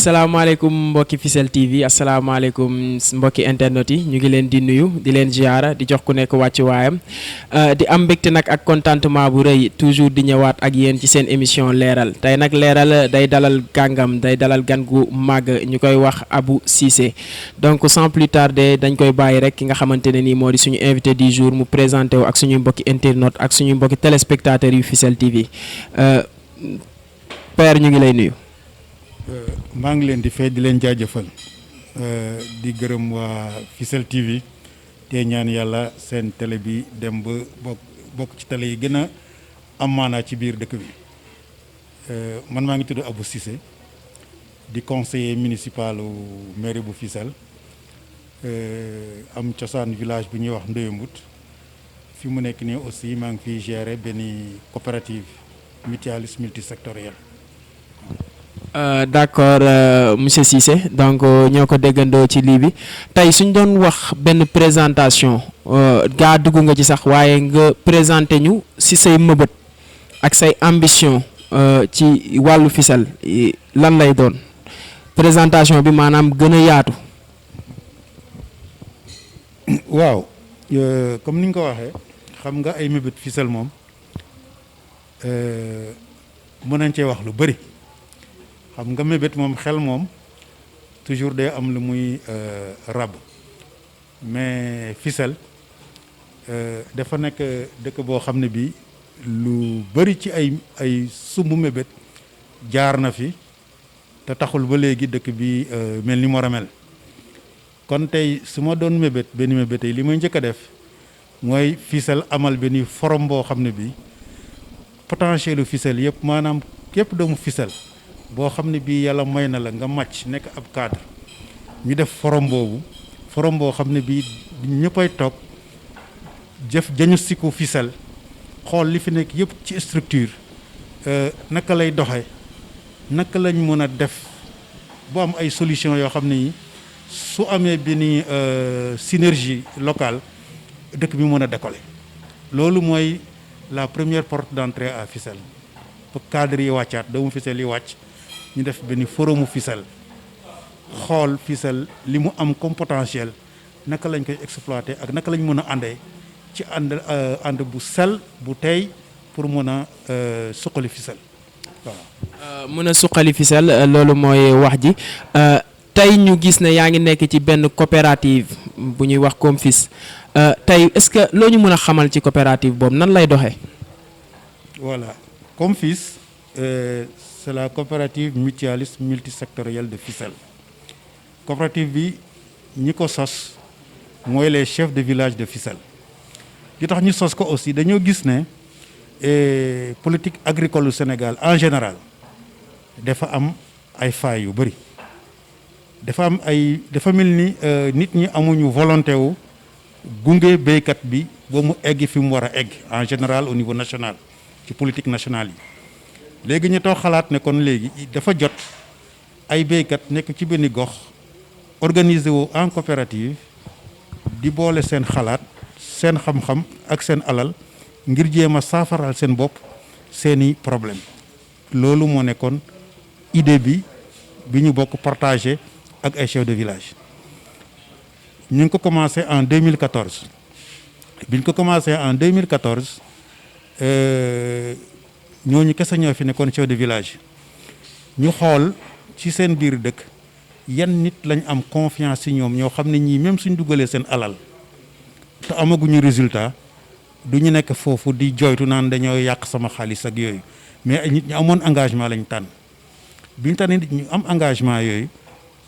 asalaamaaleykum mbokki Fissel TV asalaamaaleykum mbokki internet yi ñu ngi leen di nuyu di leen ziara di jox ku nekk wàccu waayam di am mbégte nag ak contentement bu rëy toujours di ñëwaat ak yéen ci seen émission leeral tey nag leeral day dalal kàngam day dalal gan gu màgg ñu koy wax Abou Cissé donc sans plus tarder dañ koy bàyyi rek ki nga xamante ne nii moo di suñu invité du jour mu présenté wu ak suñuy mbokki internet ak suñuy mbokki téléspectateurs yu Fissel TV père ñu ngi lay nuyu. maa ngi leen di fay di leen jaajëfal di gërëm waa Fissel TV te ñaan yàlla seen télé bi dem ba bokk ci télé yi gën a am maanaa ci biir dëkk bi man maa ngi tudd Abou Cissé di conseiller municipal mairie bu Fissel am cosaan village bu ñuy wax Ndoyembut fi mu nekk nii aussi maa ngi fiy gérer benn coopérative mutualiste multisectorielle. D'accord monsieur Cissé donc ñoo ko déggandoo ci lii bi tey suñ doon wax benn présentation gaa dugg nga ci sax waaye nga présenté ñu si say mëbët ak say ambition ci wàllu Fissel lan lay doon présentation bi maanaam gën a yaatu. waaw comme ni nga ko waxee xam nga ay mëbët Fissel moom mën nañ cee wax lu bëri. xam nga mébét moom xel moom toujours day am lu muy rab mais Fissel dafa nekk dëkk boo xam ne bi lu bëri ci ay sumb mébét jaar na fi te taxul ba léegi dëkk bi mel ni mu war a mel kon tey su ma doon mébét benn mébét yi li may njëkk a def mooy Fissel amal benn forum boo xam ne bi potentiel u Fissel yëpp maanaam képp doomu Fissel boo xam ne bii yàlla may na la nga màcc nekk ab cadre ñu def forum boo xam ne bii ñëppay toog jëf diagnostiku Fissel xool li fi nekk yëpp ci structure naka lay doxe naka lañ mën a def bu am ay solution yoo xam ne yi su amee benn synergie locale dëkk bi mën a décoller loolu mooy la première porte d'entrée à Fissel pour cadre yi wàccaat doomu Fissel yi wàcc ñu def benn forumu Fissel xool Fissel li mu am comme potentiel naka lañ koy exploiter ak naka lañ mën a àndee ci ànd bu sel bu tey pour mën a suqali Fissel waaw. mën a suqali Fissel loolu mooy wax ji tey ñu gis ne yaa ngi nekk ci benn coopérative bu ñuy wax Comfis tey est-ce que loo ñu mën a xamal ci coopérative boobu nan lay doxee. voilà Comfis. C'est la coopérative mutualiste multisectorielle de Fissel coopérative bi ñi ko sos mooy les chefs de village de Fissel li tax ñu sos ko aussi dañoo gis ne politique agricole du Sénégal en général dafa am ay failles yu bëri dafa mel ni nit ñi amuñu volonté wu gunge béykat bi ba mu egg fi mu war a egg en général au niveau national ci politique nationale yi. léegi ñu toog xalaat ne kon léegi dafa jot ay béykat nekk ci benn gox organiser wu en coopérative di boole seen xalaat seen xam-xam ak seen alal ngir jéem a saafaral seen bopp seeni problème loolu moo nekkoon idée bi ñu bokk partagé ak ay chefs de village ñu ngi ko commencé en 2014 bi ñu ko commencé en 2014 ñooñu kese ñoo fi nekkoon chef de village ñu xool ci seen biir dëkk yan nit lañ am confiance ci ñoom ñoo xam ne ñii même suñ dugalee seen alal te amaguñu résultat du ñu nekk foofu di joytu naan dañoo yàq sama xaalis ak yooyu mais ay nit ñu amoon engagement lañ tànn bi ñu tànnee nit ñu am engagement yooyu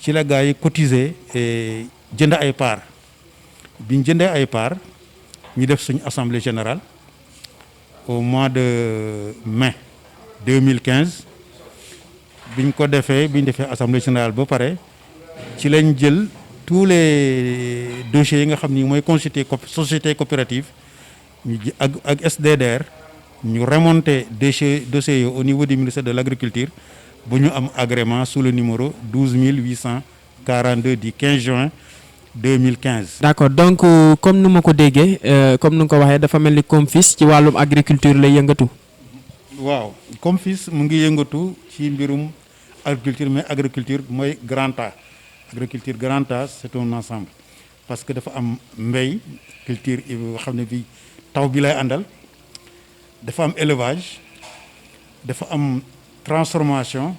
ci la gars yi cotiser jënd ay parts bi ñu jëndee ay parts ñu def suñu assemblée générale. Au mois de mai 2015 biñ ko defee assemblée générale ba pare ci lañ jël tous les dossiers yi nga xam ni mooy constitué société coopérative ñu ak SDDR ñu remonté dossiers yi au niveau du ministère de l'agriculture bu ñu am agrément sous le numéro 12842 du 15 juin 2015. D'accord donc comme nu ma ko déggee comme nu nga ko waxee dafa mel ni Comfis ci wàllum agriculture lay yëngatu. waaw Comfis mu ngi yëngatu ci mbirum agriculture mais agriculture mooy grand A. Agriculture grand A c'est un ensemble parce que dafa am mbéy culture yoo xam ne bii taw bi lay àndal, dafa am élevage, dafa am transformation,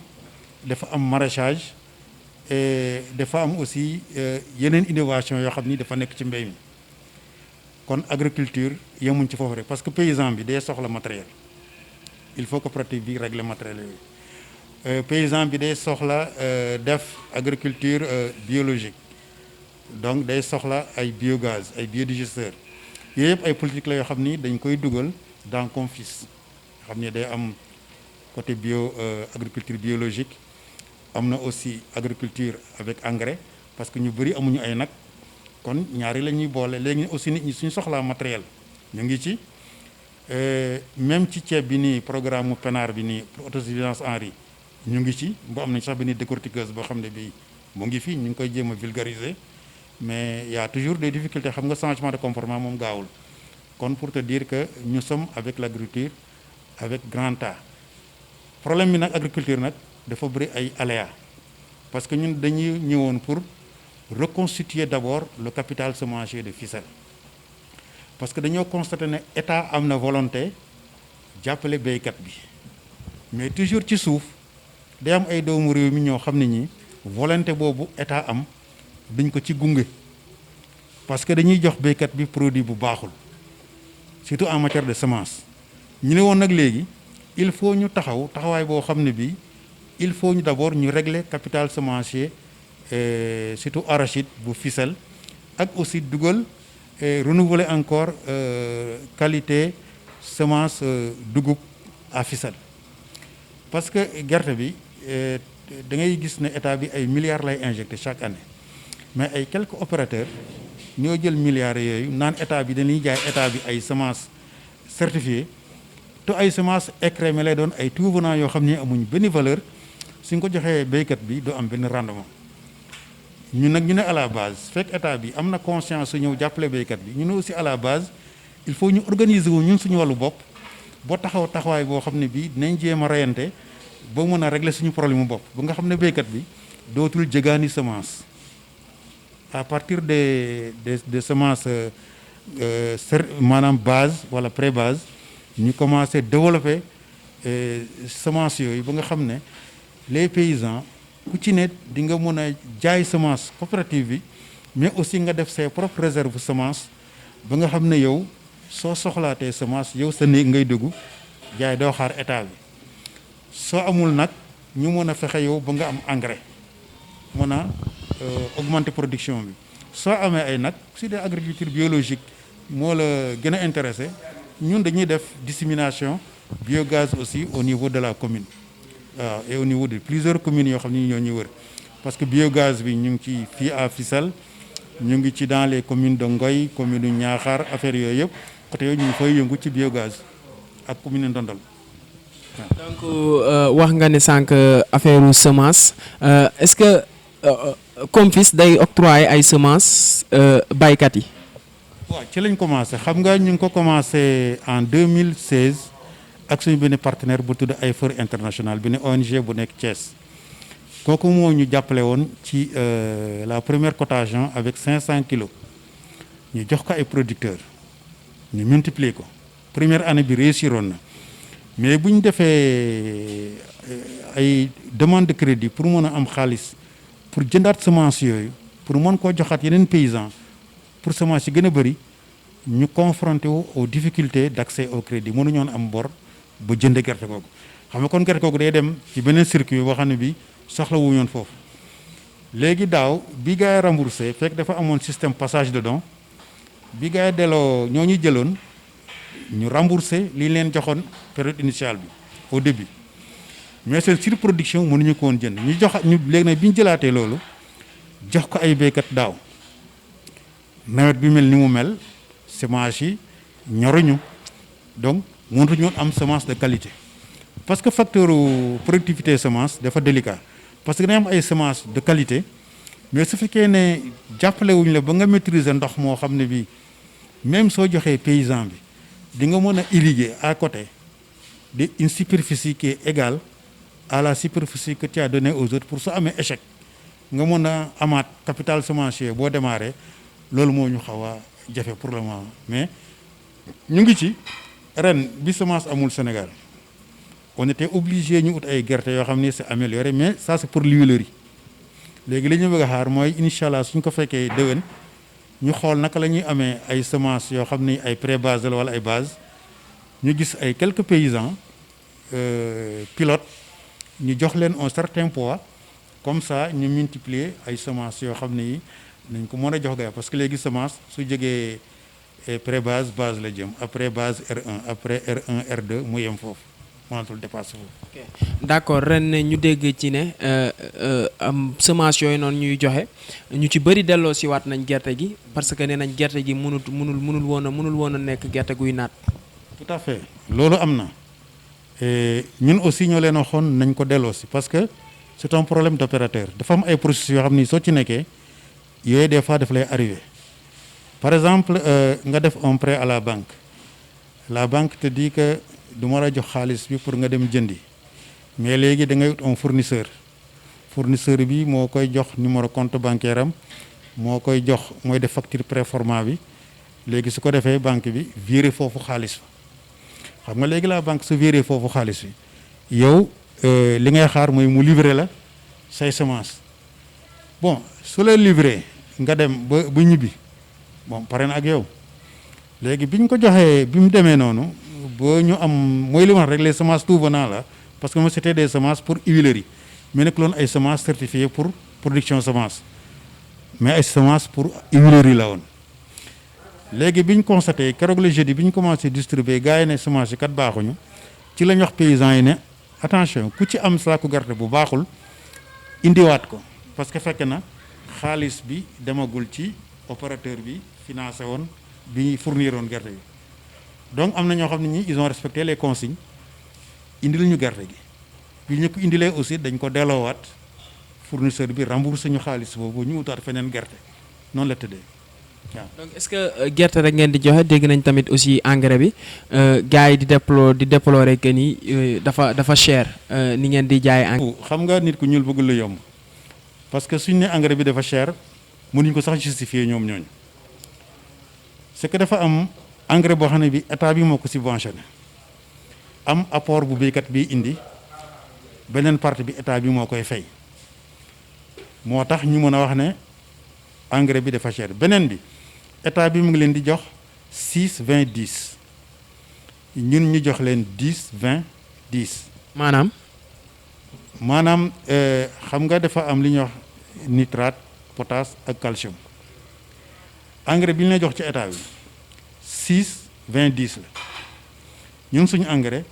dafa am maraîchage et dafa am aussi yeneen innovation yoo xam ni dafa nekk ci mbéy mi. Kon agriculture yemuñ ci foofu rek parce que paysan bi day soxla matériel, il faut que pratique bi régler matériel yooyu. Paysan bi day soxla def agriculture biologique, donc day soxla ay biogaz, ay biodigesteur. Yooyu yëpp ay politique la yoo xam ni dañ koy dugal dans CONFIS, xam ni day am côté agriculture biologique, am na aussi agriculture avec engrais parce que ñu bëri amuñu ay nag, kon ñaari la ñuy boole. Léegi aussi nit ñi suñu soxlaa matériel ñu ngi ci, même ci ceeb bi nii programme mu PENAR bi nii pour autosuffisance en riz ñu ngi ci, bu am nañ sax benn décortiqueuse boo xam ne bii mu ngi fi, ñu ngi koy jéem a vulgariser, mais y a toujours des difficultés. Xam nga changement de comportement moom gaawul. Kon pour te dire que nous sommes avec l'agriculture avec grand A. Problème bi nag agriculture nag dafa bëri ay aléas parce que ñun dañuy ñëwoon pour reconstituer d'abord le capital semencier de Fissel, parce que dañoo constaté ne état am na volonté jàppale béykat bi, mais toujours ci suuf day am ay doomu réew mi ñoo xam ne ñi volonté boobu état am duñ ko ci gunge, parce que dañuy jox béykat bi produit bu baaxul, surtout en matière de semence. ñu ne woon nag léegi il faut ñu taxawaay boo xam ne bii il faut ñu d'abord ñu régler capital semencier, surtout arachide bu Fissel, ak aussi dugal renouveler encore qualité semence dugub à Fissel. Parce que gerte bi da ngay gis ne état bi ay milliards lay injecté chaque année, mais ay quelques opérateurs ñoo jël milliards yooyu naan état bi dañuy jaay état bi ay semences certifiées, te ay semences écrémées lay doon, ay tout venant yoo xam ne amuñ benn valeur, suñ ko joxee béykat bi doo am benn rendement. ñun nag ñu ne à la base fekk état bi am na conscience su ñëw jàppale béykat bi, ñu ne aussi à la base il faut ñu organiser wu ñun suñu wàllu bopp boo taxawaay boo xam ne bii dinañ jéem a reyante ba mën a régler suñu problème mu bopp, ba nga xam ne béykat bi dootul jëgaani semence. À partir des semences maanaam base wala pré-base ñu commencé développer semences yooyu ba nga xam ne les paysans ku ci ne di nga mën a jaay semence coopérative bi, mais aussi nga def ses propres réserves semence ba nga xam ne yow soo soxlaatee semence yow sa néeg ngay dugg jaay, doo xaar état bi. soo amul nag ñu mën a fexe yow ba nga am engrais mën a augmenter production bi. soo amee ay nag si des agriculture biologique moo la gën a intéressé, ñun dañuy def dissémination biogaz aussi au niveau de la commune, waaw, et au niveau de plusieurs communes yoo xam ne ñoo ñu wër, parce que biogaz bi ñu ngi ci fii à Fissel, ñu ngi ci dans les communes de Ngoy, commune u Niakhar, affaire yooyu yëpp côté yooyu ñu ngi fay yëngu ci biogaz ak commune Ndondol. Donc wax nga ne sànq affaire semence, est-ce que CONFIS day octroyer ay semences baykat yi? waaw ci lañ commencé, xam nga ñu ngi ko commencé en 2016 ak suñu benn partenaire bu tudd Ayfor International, benn ONG bu nekk Thiès. kooku moo ñu jàppale woon ci la première cotation avec 500 kilos, ñu jox ko ay producteurs ñu multiplier ko. Première année bi réussiroon na, mais bu ñu defee ay demande de crédit pour mën a am xaalis pour jëndaat semence yooyu, pour mën koo joxaat yeneen paysans pour semence yi gën a bëri, ñu confronté wu aux difficultés d'accès au crédit, mënuñoon am bor ba jënd gerte googu. xam nga kon gerte googu day dem ci beneen circuit boo xam ne bi soxla wu ñoon foofu. léegi daaw bi gars yi remboursé fekk dafa amoon système passage de don, bi gars yi delloo ñoo ñu jëloon ñu remboursé li leen joxoon période initiale bi au début, mais seen surproduction mënuñu ko woon jënd, ñu jox ñu léegi nag bi ñu jëlaatee loolu jox ko ay béykat daaw, nawet bi mel ni mu mel, semence yi ñoruñu, donc mënatuñu am semence de qualité. parce que facteur productivité semence dafa délicat, parce que dañu am ay semence de qualité, mais su fekkee ne jàppale wuñ la ba nga maîtriser ndox moo xam ne bii même soo joxee paysan bi di nga mën a irriguer à côté de une superficie qui est égale à la superficie que tu as donné aux autres pour su amee échec nga mën a amaat capital semencier boo démarré loolu moo ñu xaw a jafe pour le moment mais ñu ngi ci ren bi semence amul Sénégal on était obligé ñu ut ay gerte yoo xam ni c'est amélioré mais ça c'est pour l'huilerie léegi li ñu bëgg a xaar mooy incha allah suñ ko fekkee déwén ñu xool naka la ñuy amee ay semences yoo xam ni ay pré-base la wala ay base ñu gis ay quelques paysans pilotes ñu jox leen un certain poids comme ça ñu multiplier ay semences yoo xam ne yi nañ ko mën a jox gars parce que léegi semence su jógee pré-base base la jëm après base R1 après R1 R2 mu yem foofu mënatul dépasser foofu. d'accord ren ñu dégg ci ne am semence yooyu noonu ñuy joxe ñu ci bëri delloo si waat nañ gerte gi parce que nee nañ gerte gi mënul woon a nekk gerte guy naat. tout à fait loolu am na ñun aussi ñoo leen waxoon nañ ko delloo si parce que c'est un problème d'opérateur dafa am ay processus yoo xam ni soo ci nekkee yooyu des fois daf lay arrivé par exemple nga def un prêt à la banque te dit que du ma la jox xaalis bi pour nga dem jëndi mais léegi da ngay ut un fournisseur bi moo koy jox numéro compte bancaire am moo koy jox mooy def facture préformat bi léegi su ko defee banque bi viré foofu xaalis fa xam nga léegi la banque su viré foofu xaalis bi yow li ngay xaar mooy mu livrer la say semence bon su la livrer nga dem ba ñibbi bon pare na ak yow léegi bi ñu ko joxee bi mu demee noonu ba ñu am mooy li ma wax rek les semences tout venant là parce que moi c'était des semences pour huilerie mais nekk loon ay semences certifiées pour production semence mais ay semences pour huilerie la woon léegi bi ñu constaté keroog le jeudi bi ñu commencé distribuer gars yi ne semences yi kat baaxuñu ci lañ wax paysans yi ne attention ku ci am saaku gerte bu baaxul indiwaat ko parce que fekk na xaalis bi demagul ci opérateur bi financé woon bi fournir woon gerte bi donc am na ñoo xam ne ñi ils ont respecté les consignes indil ñu gerte gi bi ñu ko indilee aussi dañ ko delloowaat fournisseur bi remboursé ñu xaalis boobu ñu utaat feneen gerte noonu la tëddee waaw. donc est-ce que gerte rek ngeen di joxe dégg nañ tamit aussi engrais bi gars yi di déplorer que ni dafa cher ni ngeen di jaay engrais. xam nga nit ku ñuul bëggul lu yomb parce que suñ ne engrais bi dafa cher mënuñ ko sax justifier ñoom ñooñu c'est que dafa am engrais boo xam ne bi état bi moo ko subventionné am apport bu béykat bi indi beneen partie bi état bi moo koy fay moo tax ñu mën a wax ne engrais bi dafa cher beneen bi état bi mu ngi leen di jox 6 20 10 ñun ñu jox leen 10 20 10. maanaam xam nga dafa am li ñuy wax nitrate potasse ak calcium engrais bi ñu lay jox ci état bi 6 20 10 la ñun suñu engrais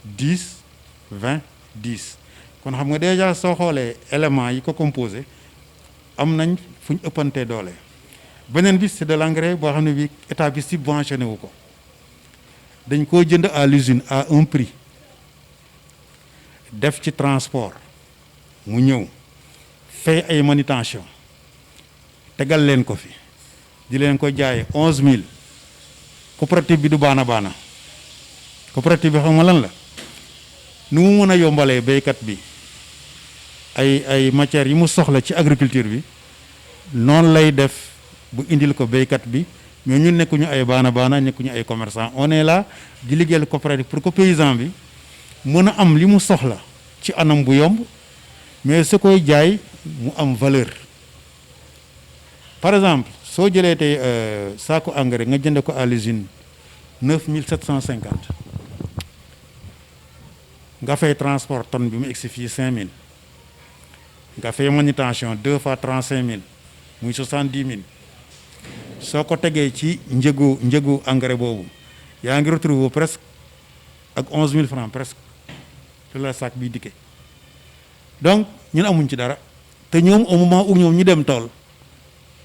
10 20 10 kon xam nga déjà soo xoolee éléments yi ko composé am nañ fu ñu ëppantee doole beneen bi c'est de l'engrais boo xam ne bi état bi subventionné wu ko dañ koo jënd à l'usine à un prix def ci transport mu ñëw fay ay manutention tegal leen ko fi di leen ko jaayee 11000 coopérative bi du baana coopérative bi xam nga lan la nu mu mën a yombalee béykat bi ay matières yi mu soxla ci agriculture bi noonu lay def bu indil ko béykat bi mais ñun nekkuñu ay baana nekkuñu ay commerçant on est là di liggéeyal coopérative pour que paysan bi mën a am li mu soxla ci anam bu yomb mais su koy jaay mu am valeur par exemple soo jëlee tey saako engrais nga jënde ko à l'usine 9750 nga fay transport tonne bi mu egsi fii 5000 nga fay manutention 2 fois 35000 muy 70000 soo ko tegee ci njëgu engrais boobu yaa ngi retrouvé presque ak 11000 francs presque te la sac bi dikkee donc ñun amuñ ci dara te ñoom au moment où ñoom ñu dem tool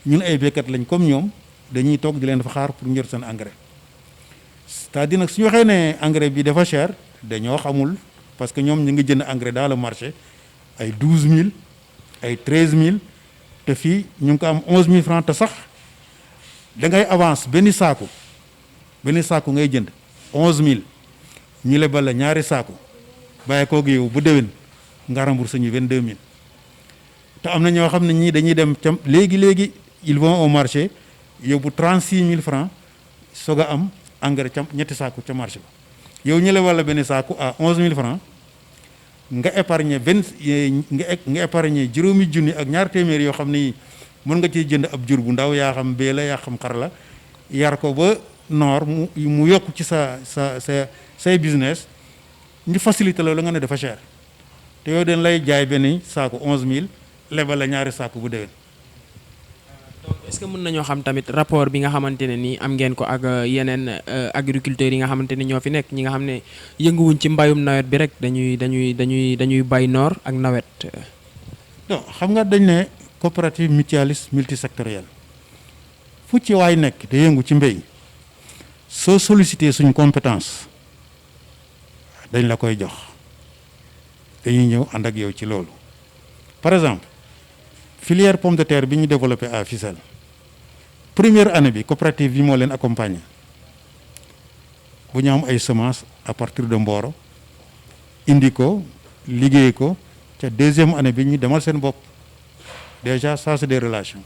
ñun ay béykat lañ comme ñoom dañuy toog di leen fa xaar pour njër seen engrais c'est-à-dire nag suñu waxee ne engrais bi dafa cher dañoo xamul parce que ñoom ñu ngi jënd engrais dans le marché ay 12000 ay 13000 te fii ñu ngi ko am 11000 francs te sax da ngay avance benn saaku ngay jënd 11000 ñu lebal la ñaari saaku bàyyi koog yow bu déwén nga remboursé ñu 22000 te am na ñoo xam ne ñii dañuy dem ca léegi ils vont au marché yóbbu 36000 francs soog a am engrais ca ñetti saaku ca marché ba yow ñu la wala benn saaku à 11000 francs nga épargner nga épargner juróomi junni ak ñaar téeméer yoo xam ne mën nga ciy jënd ab jur bu ndaw yaa xam bee la yaa xam xar la yar ko ba noor mu yokk ci say business ñu facilité loolu nga ne dafa cher te yow dañ lay jaay benn saaku 11000 lebal la ñaari saaku bu déwén. donc est-ce que mën nañoo xam tamit rapport bi nga xamante ne nii am ngeen ko ak yeneen agriculteurs yi nga xamante ni ñoo fi nekk ñi nga xam ne yënguwuñ ci mbayum nawet bi rek dañuy bay noor ak nawet. non xam nga dañ ne coopérative mutualiste multisectorielle fu ci waay nekk da yëngu ci mbéy soo sollicité suñ compétence dañ la koy jox dañuy ñëw ànd ak yow ci loolu. par exemple filière pomme de terre bi ñu développé à Fissel première année bi coopérative bi moo leen accompagner bu ñu am ay semences à partir de Mboro indi ko liggéey ko ca deuxième année bi ñu demal seen bopp déjà ça c'est des relations.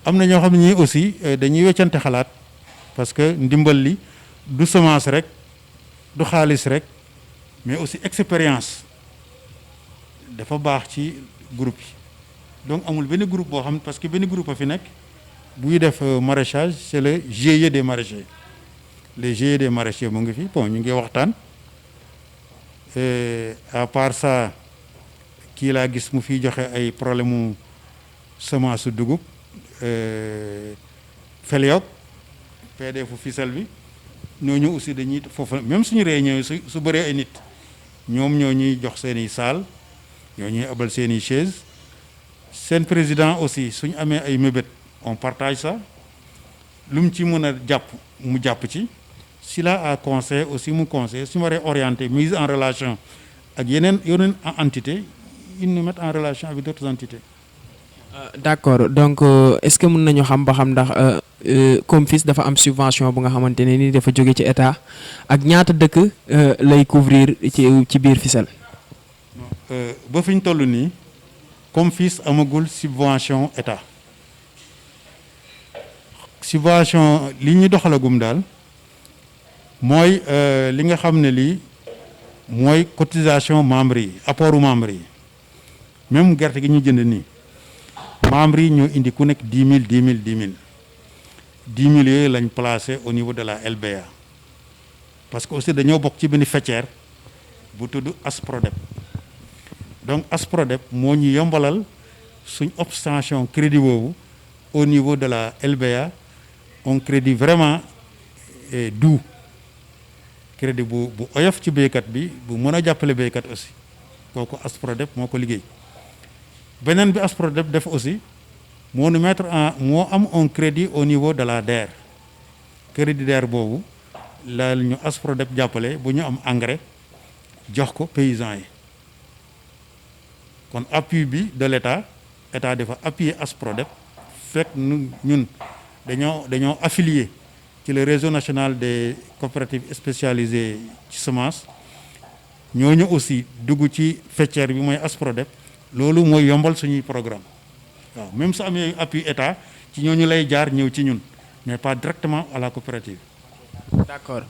am na ñoo xam ne ñii aussi dañuy weccante xalaat parce que ndimbal li du semence rek du xaalis rek mais aussi expérience dafa baax ci groupe yi donc amul benn groupe boo xam parce que benn groupe a fi nekk buy def maraîchage c'est le GIE des maraîchers les GIE des maraîchers mu ngi fi bon ñu ngi waxtaan à part ça kii laa gis mu fiy joxe ay problème mu semence su dugub Feliok PDF Fissel bi ñooñu aussi dañuy foofu même suñu réunion su bëree ay nit ñoom ñoo ñuy jox seen i salle ñoo ñuy abal seen i chaise seen président aussi suñu amee ay mébét on partage ça lu mu ci mën a jàpp mu jàpp ci si la à conseil aussi mu conseil su ma waree orienté mise en relation ak yeneen entité ils nous mettent en relation avec d'autres entités. D'accord donc est-ce que mën nañu xam ba xam ndax Comfis dafa am subvention bu nga xamante ne ni dafa jóge ci état ak ñaata dëkk lay couvrir ci biir Fissel. ba fi ñu toll nii Comfis amagul subvention état subvention li ñu doxalagum daal mooy li nga xam ne lii mooy cotisation membres yi apportu membres yi même gerte gi ñu jënd nii. membres yi ñoo indi ku nekk 10 000 yooyu lañ placé au niveau de la LBA parce que aussi dañoo bokk ci benn faîtière bu tudd ASPRODEP donc ASPRODEP moo ñu yombalal suñ obtention crédit boobu au niveau de la LBA un crédit vraiment doux crédit bu oyof ci béykat bi bu mën a jàppale béykat aussi kooku ASPRODEP moo ko liggéey. beneen bi ASPRODEP def aussi moo nu mettre moo am un crédit au niveau de la DER crédit DER boobu la ñu ASPRODEP jàppale bu ñu am engrais jox ko paysans yi kon appui bi de l'état dafa appuyer ASPRODEP fekk ñun dañoo affilié ci le réseau national des coopératives spécialisées ci semence ñooñu aussi dugg ci faîtière bi mooy ASPRODEP. loolu mooy yombal suñuy programme waaw même su amee appui état ci ñooñu lay jaar ñëw ci ñun mais pas directement à la coopérative. D'accord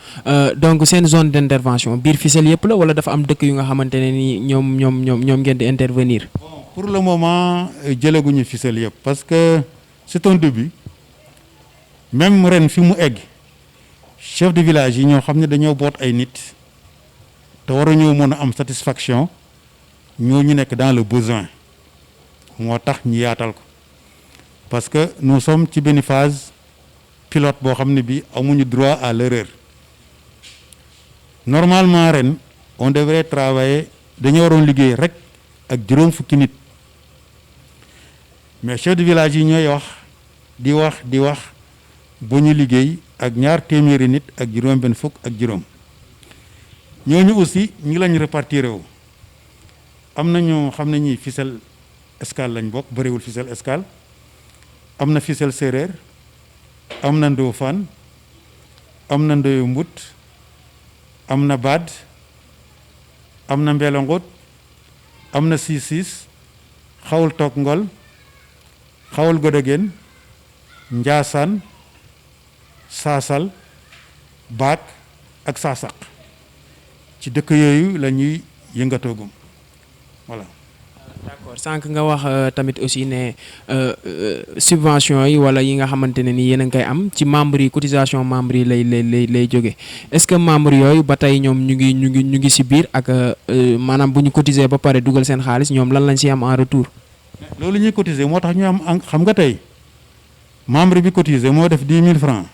donc seen zone d'intervention biir Fissel yëpp la wala dafa am dëkk yu nga xamante ne ni ñoom ngeen di intervenir. Bon, pour le moment jëlaguñu Fissel yëpp parce que c'est un début même ren fi mu egg chef de village yi ñoo xam ne dañoo boot ay nit te waruñoo mën a am satisfaction. ñooñu nekk dans le besoin moo tax ñu yaatal ko parce que nous sommes ci benn phase pilote boo xam ne bi amuñu droit à l'erreur normalement ren on devrait travailler dañu waroon liggéey rek ak juróom fukki nit mais chef de village yi ñooy wax di wax bu ñu liggéey ak ñaar téeméeri nit ak juróom benn fukk ak juróom ñooñu aussi ñi lañ répartir wu am na ñoo xam ne ñi Fissel Escale lañ bokk bëriwul Fissel Escale am na Fissel Séeréer am na Ndofane am na Ndoyo Mbut am na Bad am na Mbelongout am na siis xawul toog ngol xawul godogeen njaasaan saasal baak ak saasaq ci dëkk yooyu la ñuy yëngatoogum voilà. d'accord sànq nga wax tamit aussi ne subvention yi wala yi nga xamante ne ni yéen a ngi koy am ci membres yi cotisation membres yi lay jóge est-ce que membres yooyu ba tey ñoom ñu ngi si biir ak maanaam bu ñu cotiser ba pare dugal seen xaalis ñoom lan lañ si am en retour. loolu ñuy cotiser moo tax ñu am xam nga tey membre bi cotiser moo def 10 000 francs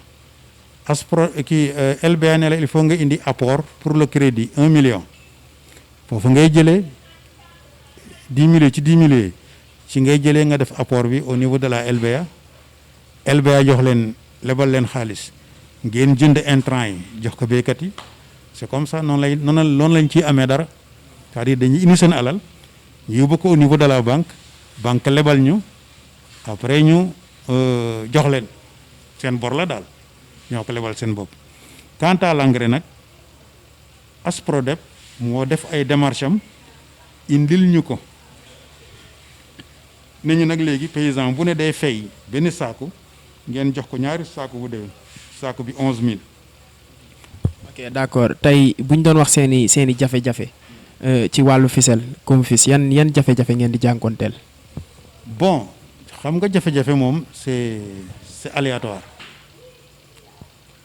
aspro kii LBA ne la il faut nga indi apport pour le crédit 1 million foofu ngay jëlee 10 millions ci 10 millions ci ngay jëlee nga def apport bi au niveau de la LBA LBA jox leen lebal leen xaalis ngeen jënd intrant yi jox ko béykat yi c'est comme ça noonu lañ ciy amee dara c'est-à-dire dañuy indi seen alal ñu yóbbu ko au niveau de la banque lebal ñu après ñu jox leen seen bor la daal ñoo ko lebal seen bopp. quant à l'engrais nag ASPRODEP moo def ay démarches am indil ñu ko ne ñu nag léegi paysan bu ne day fay benn saaku ngeen jox ko ñaari saaku bu déwén saaku bi 11000. ok d'accord tey bu ñu doon wax seeni jafe-jafe ci wàllu ficelle comme fils yan jafe-jafe ngeen di jànkoonteel. bon xam nga jafe-jafe moom c'est aléatoire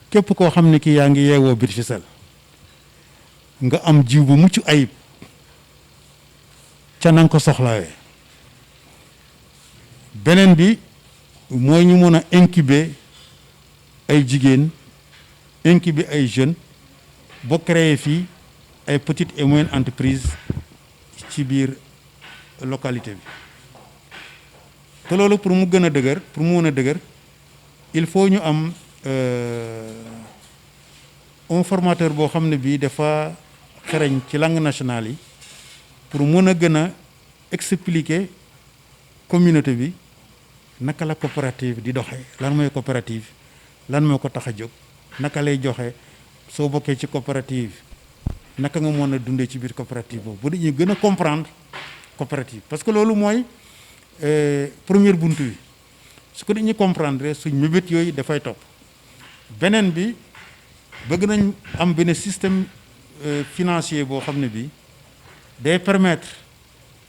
képp koo xam ne ki yaa ngi yeewoo biir ficelle nga am jiw bu mucc ayib ca na nga ko soxlawee beneen bi mooy ñu mën a incuber ay jigéen incuber ay jeunes boo créer fii ay petites et moyennes entreprises ci biir localité bi te loolu pour mu gën a dëgër pour mu mën a dëgër il faut ñu am un formateur boo xam ne bii dafa xereñ ci langue nationale yi pour mën a gën a expliquer communauté bi naka la coopérative di doxee lan mooy coopérative lan moo ko tax a jóg naka lay joxe soo bokkee ci coopérative naka nga mën a dundee ci biir coopérative boobu bu dañuy gën a comprendre coopérative parce que loolu mooy première buntu bi su ko dañuy comprendre suñ mébét yooyu dafay topp beneen bi bëgg nañ am benn système financier boo xam ne bi day permettre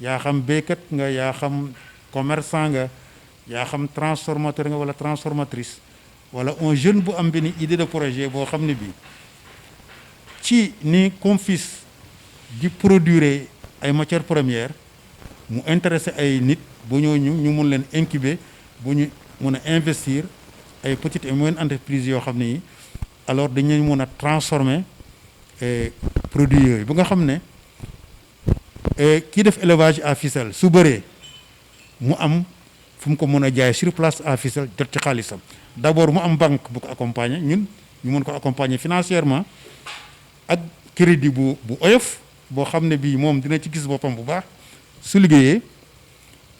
yaa xam béykat nga yaa xam commerçant nga yaa xam transformateur nga wala transformatrice wala un jeune bu am benn idée de projet boo xam ne bi ci ni Confis di produire ay matières premières mu intéressé ay nit bu ñooñu ñu mun leen incuber bu ñu mun a investir ay petites et moyennes entreprises yoo xam ne yi alors dañu mun a transformer produits yooyu ba nga xam ne kii def élevage à ficelle su bëree mu am fu mu ko mën a jaay sur place à ficelle jot ci xaalisam d'abord mu am banque bu ko accompagner ñun ñu mën ko accompagner financièrement ak crédit bu oyof boo xam ne bii moom dina ci gis boppam bu baax su liggéeyee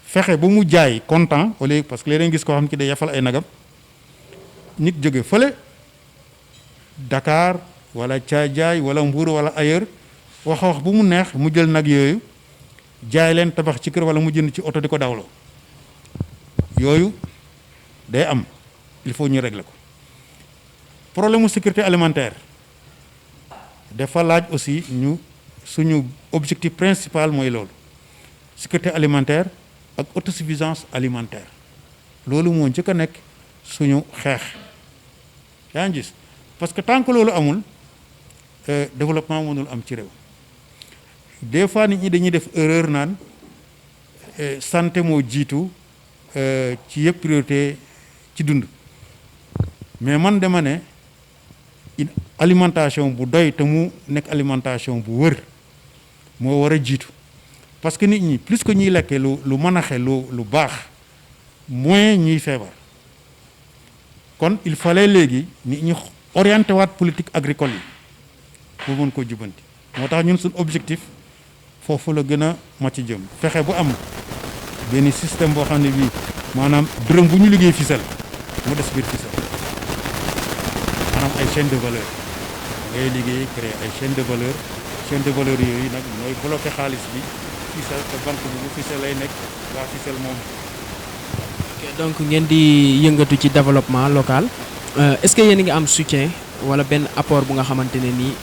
fexe ba mu jaay content au lieu parce que léeg-léeg gis koo xam ne ki day yafal ay nagam nit jóge fële Dakar wala Thiadiaye wala Mbour wala ailleurs wax bu mu neex mu jël nag yooyu jaay leen tabax ci kër wala mu jënd ci oto di ko dawloo yooyu day am il faut ñu régler ko problème mu sécurité alimentaire dafa laaj aussi ñu suñu objectif principal mooy loolu sécurité alimentaire ak autosuffisance alimentaire loolu moo njëkk a nekk suñu xeex yaa ngi gis parce que tant que loolu amul développement mënul am ci réew des fois nit ñi dañuy def erreur naan santé moo jiitu ci yëpp priorité ci dund mais man dama ne une alimentation bu doy te mu nekk alimentation bu wër moo war a jiitu parce que nit ñi plus que ñuy lekkee lu mën a xel lu baax moins ñuy feebar kon il fallait léegi nit ñi orienté waat politique agricole yi pour mën koo jubanti moo tax ñun suñ objectif foofu la gën a màcc jëm fexe bu am benn système boo xam ne bii maanaam dërëm bu ñu liggéey ficelle mu des biir ficelle maanaam ay chaîne de valeur ngay liggéey créer ay chaîne de valeur yooyu nag mooy bloqué xaalis bi Fissel te banque bi bu Fissel lay nekk waa Fissel moom. ok donc ngeen di yëngatu ci développement local est-ce que yéen a ngi am soutien wala benn apport bu nga xamante ne nii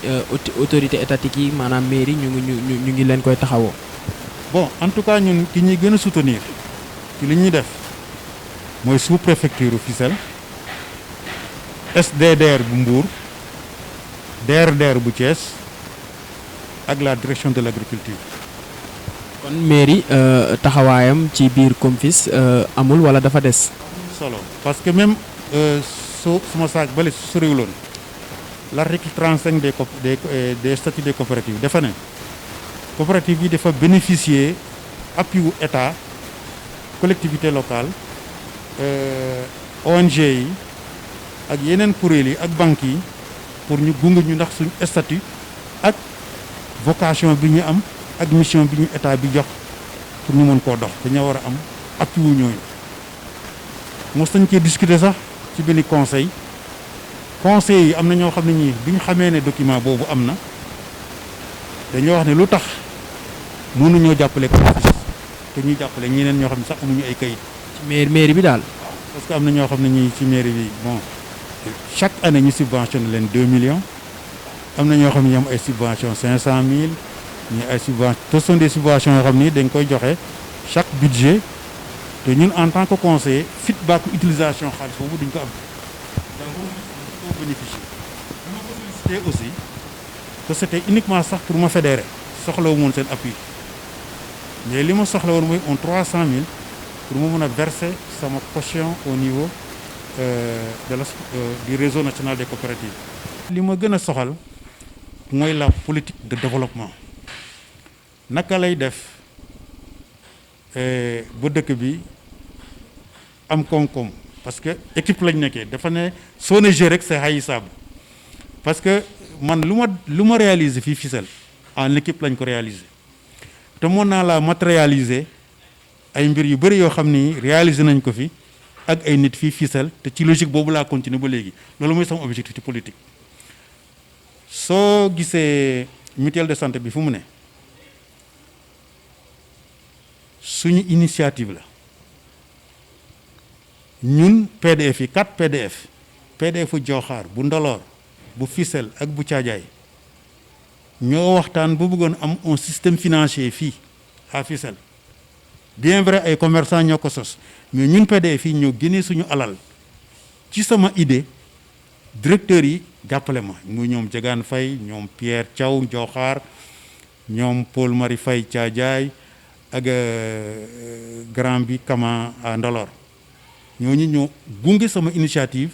autorité étatique yi maanaam mairie ñu ngi leen koy taxawoo. bon en tout cas ñun ki ñuy gën a soutenir ci li ñuy def mooy sous-préfecture Fissel SDDR bu Mbour DRDR bu Thiès ak la direction de l'agriculture. kon mairie taxawaayam ci biir COMFIS amul wala dafa des. solo parce que même suma saak bale su soriwuloon l'article 35 des statuts des coopératives dafa ne coopérative yi dafa bénéficier appui wu état collectivité locale ONG yi ak yeneen kuréel yi ak banques yi pour ñu gunge ñu ndax suñu statut ak vocation bi ñu am ak mission bi ñu état bi jox pour ñu mën koo dox dañoo war a am appui wu ñooñu mos nañ cee discuter sax ci benn conseil yi am na ñoo xam ne ñii bi ñu xamee ne document boobu am na dañoo wax ne lu tax mënuñoo jàppale COMFIS te ñuy jàppale ñeneen ñoo xam ne sax amuñu ay kayit. ci mairie bi daal. parce que am na ñoo xam ne ñii ci mairie bi bon chaque année ñu subventionné leen 2 millions am na ñoo xam ne ñu am ay subventions 500 000 ñu ay subventions ce sont des subventions yoo xam ni dañ koy joxe chaque budget te ñun en tant que conseiller feedback utilisation xaalis boobu duñ ko am donc on peut bénéficier. bi ma ko sollicité aussi que c'était uniquement sax pour ma fédérer soxlawu moon seen appui mais li ma soxla woon mooy 300 000 pour mu mën a verser sama caution au niveau du réseau national des coopératives. li ma gën a soxal mooy la politique de développement naka lay def ba dëkk bi am koom-koom parce que équipe lañ nekkee dafa ne soo ne jeu rek c'est haïssable parce que man lu ma réaliser fii Fissel en équipe lañ ko réaliser te mën naa la matérialiser ay mbir yu bëri yoo xam ni réaliser nañ ko fi ak ay nit fii Fissel te ci logique boobu laa continuer ba léegi loolu mooy sama objectif ci politique. soo gisee mutuelle de santé bi fu mu ne suñu initiative la ñun PDF yi 4 PDF bu Joxaar bu Ndoloor bu Fissel ak bu Caajaay ñoo waxtaan bu bëggoon am un système financier fii à Fissel bien vrai ay commerçants ñoo ko sos mais ñun PDF yi ñoo génnee suñu alal ci sama idée directeurs yi jàppale ma muy ñoom Jegaan Faye ñoom Pierre Thiaw Joxaar ñoom Paul Marie Faye Caajaay ak grand bi Kama à Ndoloor ñooñu ñoo gunge sama initiative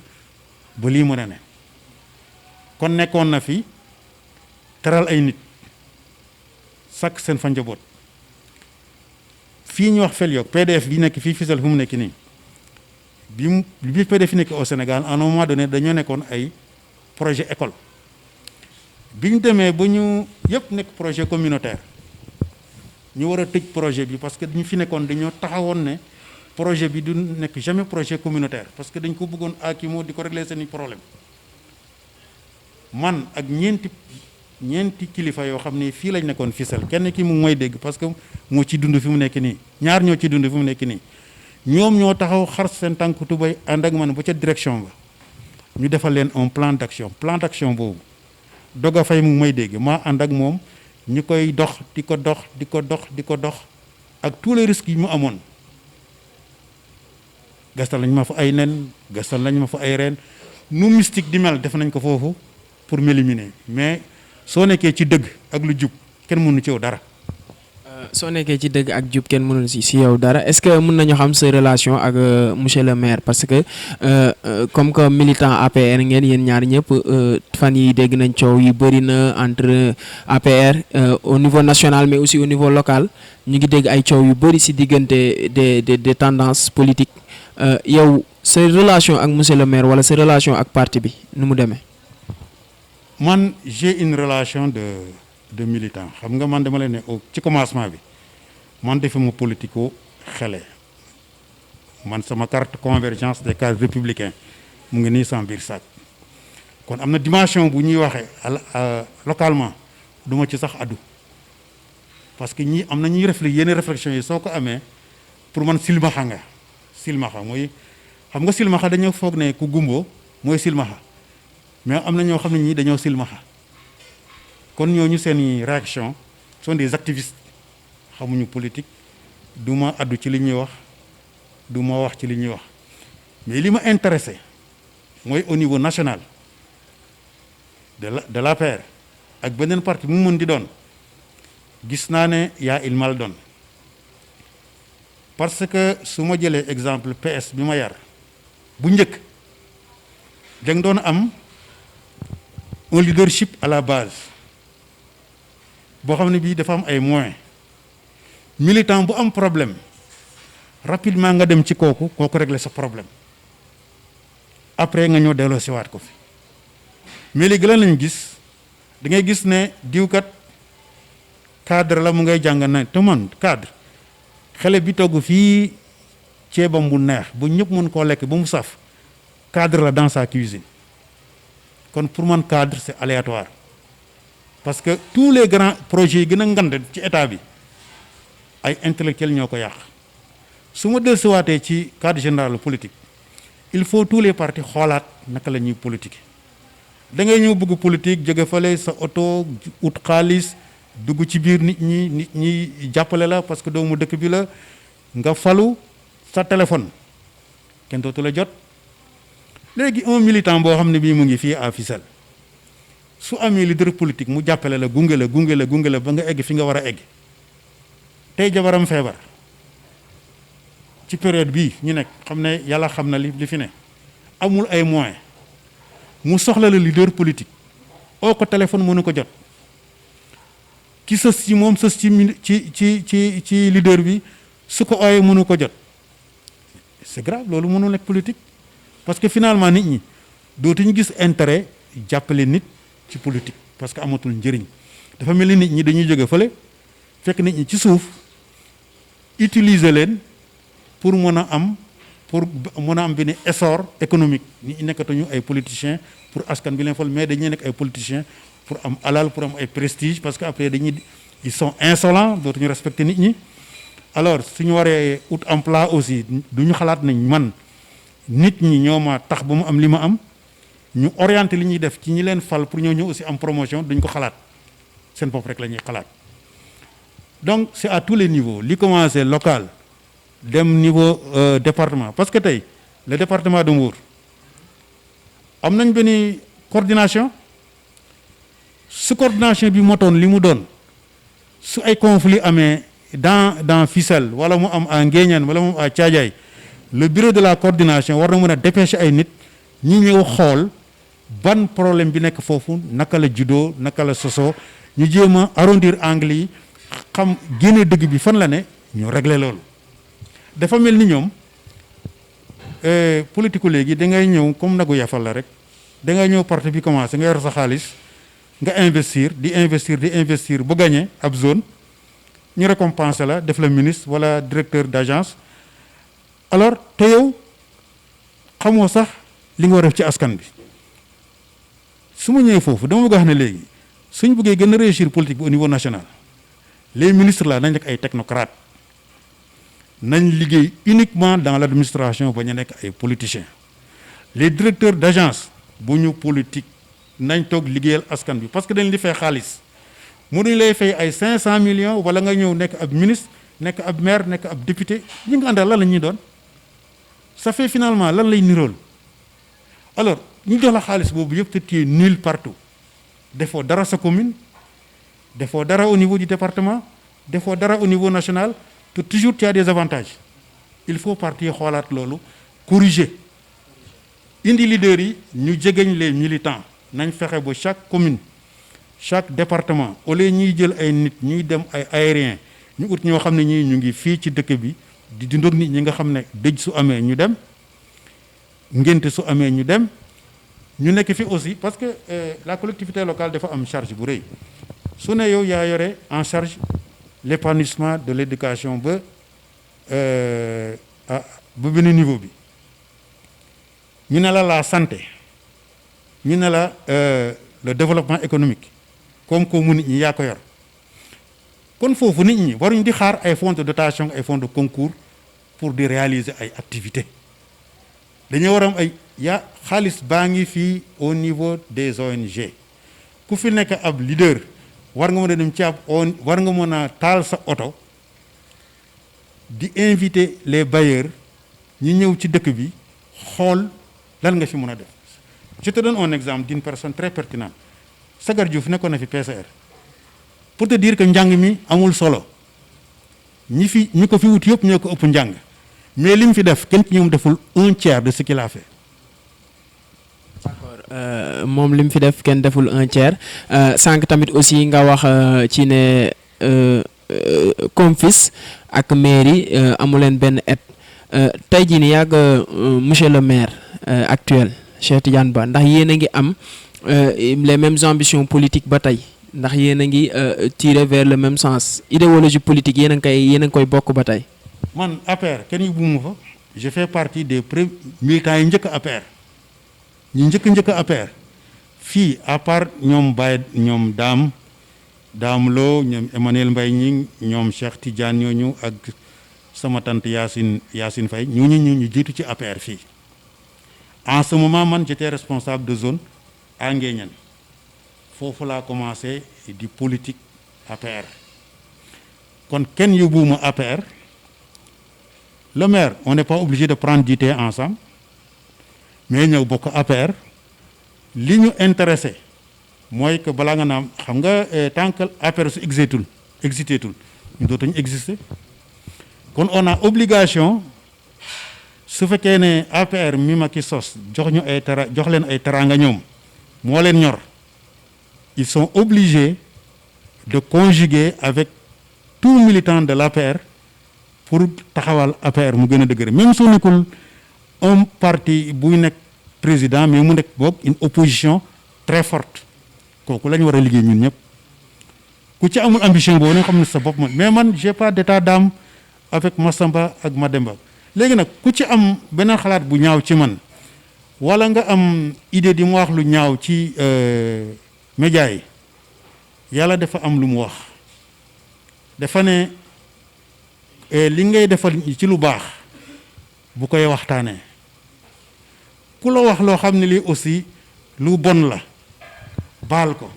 ba lii mën a ne kon nekkoon na fi teral ay nit sakk seen fa njaboot fii ñu wax Feliok PDF bi nekk fii Fissel fu mu nekk nii bi PDF yi nekk au Sénégal à un moment donné dañoo nekkoon ay projet école bi ñu demee ba ñu yëpp nekk projet communautaire ñu war a tëj projet bi parce que ñu fi nekkoon dañoo taxawoon ne projet bi du nekk jamais projet communautaire parce que dañ ko bëggoon aakimoo di ko régler seeni problème man ak ñeenti kilifa yoo xam ne fii lañ nekkoon Fissel kenn ki mu mooy dégg parce que moo ci dund fi mu nekk nii ñaar ñoo ci dund fi mu nekk nii ñoom ñoo taxaw xar seen tànk tubay ànd ak man ba ca direction ba ñu defal leen un plan d'action boobu dog a fay mu may dégg maa ànd ak moom ñu koy dox di ko dox ak tous les risques yi mu amoon gastal nañ ma fa ay nen gastal nañ ma fa ay reen nu mystique di mel def nañ ko foofu pour m'éliminer mais soo nekkee ci dëgg ak lu jub kenn mënu ci yow dara. soo nekkee ci dëgg ak jub kenn mënul si yow dara est-ce que mën nañu xam sa relation ak monsieur le maire parce que comme que militant APR ngeen yéen ñaar ñëpp fan yi dégg nañ coow yu bëri na entre APR au niveau national mais aussi au niveau local ñu ngi dégg ay coow yu bëri si diggante des tendances politiques yow sa relation ak monsieur le maire wala sa relation ak parti bi nu mu demee. man j'ai une relation de militant xam nga man dama leen ne ci commencement bi man defuma politico xele man sama carte convergence des cadres républicains mu ngi nii sama biir sac kon am na dimension bu ñuy waxee localement duma ci sax addu parce que ñii am na ñuy yenn réflexion yi soo ko amee pour man silmaxa nga silmaxa mooy xam nga silmaxa dañoo foog ne ku gumboo mooy silmaxa mais am na ñoo xam ne ñii dañoo silmaxa kon ñooñu seeni réaction sont des activistes xamuñu politique du ma addu ci li ñuy wax du ma wax ci li ñuy wax mais li ma intéressé mooy au niveau national de l'APR ak beneen parti mu mën di doon gis naa ne yaa il mal donne parce que su ma jëlee exemple PS bi ma yar bu njëkk da nga doon am un leadership à la base boo xam ne bii dafa am ay moyens militant bu am problème rapidement nga dem ci kooku régler sa problème après nga ñëw delloo siwaat ko fi mais léegi lan lañu gis da ngay gis ne diwkat cadre la mu ngay jàng na te man cadre xale bi togg fii ceebam bu neex bu ñëpp mën koo lekk ba mu saf cadre la dans sa cuisine kon pour man cadre c'est aléatoire parce que tous les grands projets yi gën a ngand ci état bi ay intellectuels ñoo ko yàq su ma dellusiwaatee ci cadre général politique il faut tous les partis xoolaat naka la ñuy politique da ngay ñëw bëgg politique jóge fale sa oto ut xaalis dugg ci biir nit ñi jàppale la parce que doomu dëkk bi la nga falu sa téléphone kenn dootu la jot léegi un militant boo xam ne bii mu ngi fii à Fissel su amee leader politique mu jàppale la gunge la ba nga egg fi nga war a egg tey jabaram feebar ci période bii ñu nekk xam ne yàlla xam na li fi ne amul ay moyens mu soxla la leader politique oo ko téléphone mënu ko jot ki sës ci moom sës ci leader bi su ko ooyee mënu ko jot c'est grave loolu mënul nekk politique parce que finalement nit ñi dootuñu gis intérêt jàppale nit ci politique parce que amatul njëriñ dafa mel ni nit ñi dañuy jóge fële fekk nit ñi ci suuf utiliser leen pour mën a am benn essor économique nit ñi nekkatuñu ay politiciens pour askan bi leen fal mais dañuy nekk ay politiciens pour am alal pour am ay prestige parce que après ils sont insolents dootuñu respecter nit ñi alors suñu waree ut emploi aussi duñu xalaat nañ man nit ñi ñoo ma tax ba mu am li ma am ñu orienté li ñuy def ci ñi leen fal pour ñoo ñëw aussi am promotion duñ ko xalaat seen bopp rek la ñuy xalaat donc c'est à tous les niveaux li commencé local dem niveau département parce que tey le département de Mbour am nañ benn coordination su coordination bi motoon li mu doon su ay conflit amee dans Fissel wala mu am à Nguéniène wala mu am à Thiadiaye le bureau de la coordination war na mën a dépêcher ay nit ñi ñëw xool ban problème bi nekk foofu naka la juddoo naka la sosoo ñu jéem a arrondir angle yi xam génne dëgg bi fan la ne ñu régler loolu dafa mel ni ñoom politique léegi da ngay ñëw comme nagu yafal la rek da ngay ñëw parti bi commencé nga yor sa xaalis nga investir di investir bu gagné ab zone ñu récompenser la def la ministre wala directeur d'agence alors te yow xamoo sax li nga war a def ci askan bi su ma ñëwee foofu dama bëgg a wax ne léegi suñ bëggee gën a réussir politique bi au niveau national les ministres là nañ nekk ay technocrates nañ liggéey uniquement dans l'administration ba ñu nekk ay politiciens les directeurs d'agence bu ñu politique nañ toog liggéeyal askan bi parce que dañ li fay xaalis mënuñ lay fay ay 500 millions wala nga ñëw nekk ab ministre nekk ab maire nekk ab député ñi nga àndal lan la ñuy doon ça fait finalement lan lay nirool alors ñu jox la xaalis boobu yëpp te tu es nul partout defoo dara sa commune defoo dara au niveau du département defoo dara au niveau national te toujours tu as des avantages il faut partir xoolaat loolu corriger indi leaders yi ñu jegeñ les militants nañ fexe ba chaque commune chaque département au lieu ñuy jël ay nit ñuy dem ay aériens ñu ut ñoo xam ne ñii ñu ngi fii ci dëkk bi di dundoog nit ñi nga xam ne dëj su amee ñu dem ngénte su amee ñu dem ñu nekk fi aussi parce que la collectivité locale dafa am charge bu rëy su ne yow yaa yore en charge l'épanouissement de l'éducation ba benn niveau bi ñu ne la santé ñu ne la le développement économique comme nit ñi yaa ko yor kon foofu nit ñi waruñ di xaar ay fonds de dotation ay fonds de concours pour di réaliser ay activités dañoo war am ay xaalis baa ngi fii au niveau des ONG ku fi nekk ab leader war nga mën a dem ci war nga mën a taal sa oto di inviter les bailleurs ñi ñëw ci dëkk bi xool lan nga fi mën a def. Je te donne un exemple d'une personne très pertinente Sagar Diouf nekkoon na fi PCR pour te dire que njàng mi amul solo ñi ko fi wut yëpp ñoo ko ëpp njàng mais li mu fi def kenn ci ñoom deful un tiers de ce qu'il a fait. D'accord moom li mu fi def kenn deful un tiers sànq tamit aussi nga wax ci ne Confis ak mairie amu leen benn aide tey jii nii yàgg monsieur le maire actuel Cheikh Tidiane Ba ndax yéen a ngi am les mêmes ambitions politiques ba tey ndax yéen a ngi tirer vers le même sens idéologie politique yéen a ngi koy bokk ba tey. man APR kenn yóbbuwuma fa je fais partie des militants yi njëkk APR ñi njëkk APR fii à part ñoom Baye ñoom Dame Lo ñoom Emmanuel Mbaye ñi ñoom Cheikh Tidiane ñooñu ak sama tante Yacine Faye ñu jiitu ci APR fii en ce moment man j'étais responsable de zone à Nguéniène foofu laa commencé di politique APR kon kenn yóbbuwuma APR le maire on n'est pas obligé de prendre du thé ensemble mais ñëw bokk APR li ñu intéressé mooy que balaa nga naam xam nga tant que APR su existeetul ñu dootuñu exister kon on a obligation su fekkee ne APR mi ma ki sos jox leen ay teraanga ñoom moo leen ñor ils sont obligés de conjuguer avec tout militant de l'APR pour taxawal APR mu gën a dëgër même su nekkul un parti buy nekk président mais mu nekk boog une opposition très forte kooku la ñu war a liggéey ñun ñëpp ku ci amul ambition boobu nga xam ne sa bopp mais man j'ai pas d'état d'âme avec Massamba ak Mademba léegi nag ku ci am beneen xalaat bu ñaaw ci man wala nga am idée di mu wax lu ñaaw ci média yi yàlla dafa am lu mu wax dafa ne li ngay defal ci lu baax bu koy waxtaanee ku la wax loo xam ne lii aussi lu bon la baal ko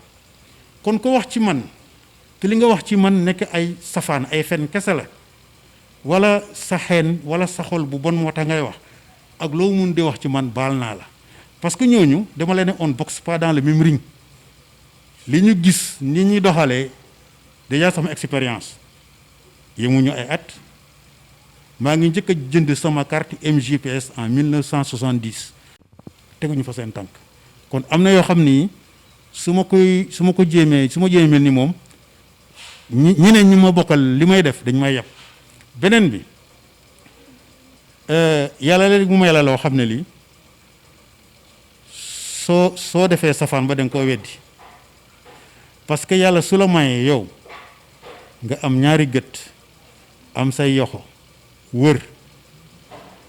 kon ko wax ci man te li nga wax ci man nekk ay safaan ay fen kese la wala sa xeen wala sa xol bu bon moo tax ngay wax ak loo mun di wax ci man baal naa la parce que ñooñu dama leen ne on boxe pas dans le même ring li ñu gis ni ñuy doxalee déjà sama expérience yemuñu ay at maa ngi njëkk a jënd sama carte MJPS en 1970 teguñu fa seen tànk kon am na yoo xam ni su ma jéemee mel ni moom ñeneen ñi ma bokkal li may def dañ may yab beneen bi yàlla léegi mu may la loo xam ne lii soo defee safaan ba da nga koo weddi parce que yàlla su la mayee yow nga am ñaari gët am say yoxo wër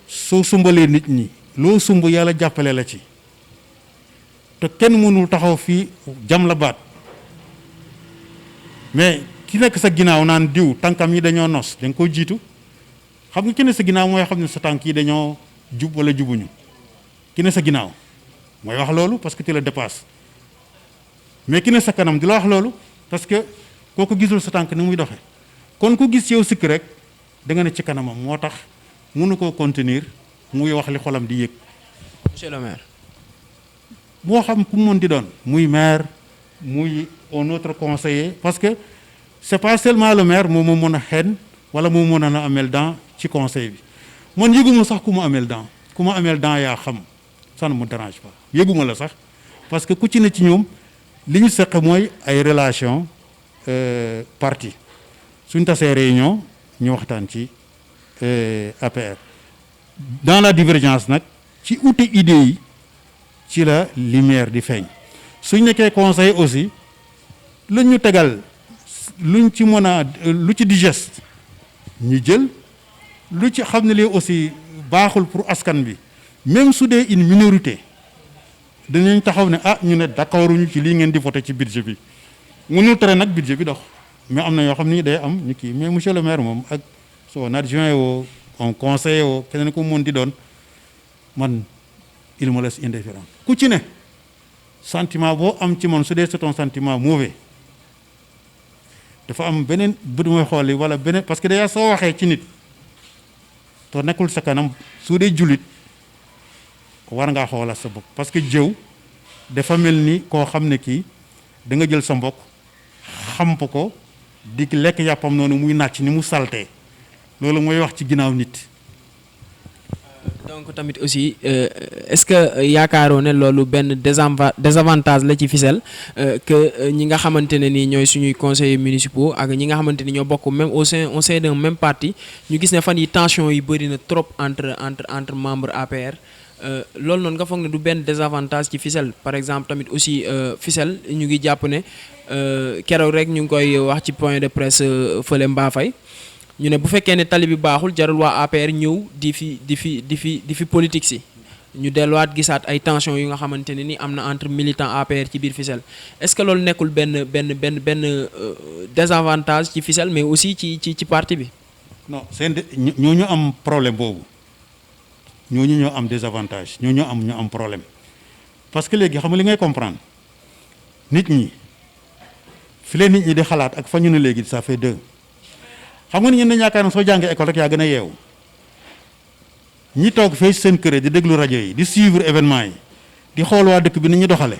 soo sumbalee nit ñi loo sumb yàlla jàppale la ci te kenn mënul taxaw fii jam la baat mais ki nekk sa ginnaaw naan diw tànkam yi dañoo nos da nga ko jiitu xam nga ki ne sa ginnaaw mooy xam ne sa tànk yi dañoo jub wala jubuñu ki ne sa ginnaaw mooy wax loolu parce que tu la dépasses mais ki ne sa kanam di la wax loolu parce que kooku gisul sa tànk ni muy doxee kon ku gis yow sikk rek da nga ne ci kanamam moo tax mënu koo contenir muy wax li xolam di yëg. monsieur le maire. moo xam ku mu mën di doon muy maire muy un autre conseiller parce que c'est pas seulement le maire moom moo mën a xen wala moo mën a amel dent ci conseil bi man yëguma sax ku ma amel dent yaa xam ça ne me dérange pas yëguma la sax parce que ku ci ne ci ñoom li ñu seq mooy ay relation parti suñ tasee réunion ñu waxtaan ci APR dans la divergence nag ci ute idée yi ci la lumière di feeñ suñ nekkee conseil aussi lu ñu tegal luñ ci mën a lu ci digeste ñu jël lu ci xam ne lii aussi baaxul pour askan bi même su dee une minorité dinañ taxaw ne ah ñu ne d'accorduñu ci lii ngeen di voté ci budget bi mënul tere nag budget bi dox mais am na yoo xam ni day am ñu kii mais monsieur le maire moom ak son adjoint woo on conseiller woo keneen ku mun di doon man il me laisse indifférent ku ci ne sentiment boo am ci man su dee c'est un sentiment mauvais dafa am beneen bët mooy xool wala beneen parce que déjà soo waxee ci nit te nekkul sa kanam su dee jullit war ngaa xoolal sa bopp parce que jëw dafa mel ni koo xam ne kii da nga jël sa mbokk xamp ko di lekk yàppam noonu muy nàcc ni mu saltee loolu mooy wax ci ginnaaw nit. donc tamit aussi est-ce que yaakaaroo ne loolu benn désavantage la ci Fissel que ñi nga xamante ne nii ñooy suñuy conseillers municipaux ak ñi nga xamante ni ñoo bokk même au sein d'un même parti ñu gis ne fan yi tension yi bëri na trop entre membres APR loolu noonu nga foog ne du benn désavantage ci Fissel par exemple tamit aussi Fissel ñu ngi jàpp ne keroog rek ñu ngi koy wax ci point de presse fële Mbafay ñu ne bu fekkee ne tali bi baaxul jarul waa APR ñëw di fi politique si ñu delluwaat gisaat ay tension yu nga xamante ne ni am na entre militants APR ci biir Fissel est-ce que loolu nekkul benn désavantage ci Fissel mais aussi ci parti bi. non ñooñu am problème boobu ñooñu ñoo am désavantage ñooñu ñu am problème parce que léegi xam nga li ngay comprendre nit ñi fi leen nit ñi di xalaat ak fa ñu ne léegi ça fait deux. xam nga ni ñun dañu yaakaar ne soo jàngee école rek yaa gën a yeewu ñi toog fee seen kër di déglu rajo yi di suivre événement yi di xool waa dëkk bi ni ñu doxale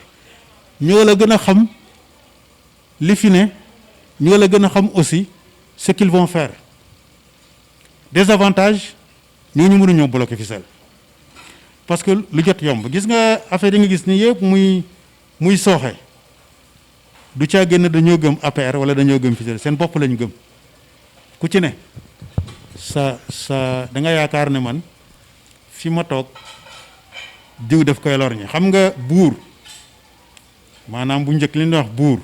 ñoo la gën a xam li fi ne ñoo la gën a xam aussi ce qu'ils vont faire désavantage ñooñu mënuñoo bloquer Fissel parce que lu jot yomb gis nga affaire yi nga gis ni yëpp muy sooxe du caa génn dañoo gëm APR wala dañoo gëm Fissel seen bopp lañu gëm. ku ci ne sa da nga yaakaar ne man fi ma toog diw def koy lor ñi xam nga buur maanaam bu njëkk li ñuy wax buur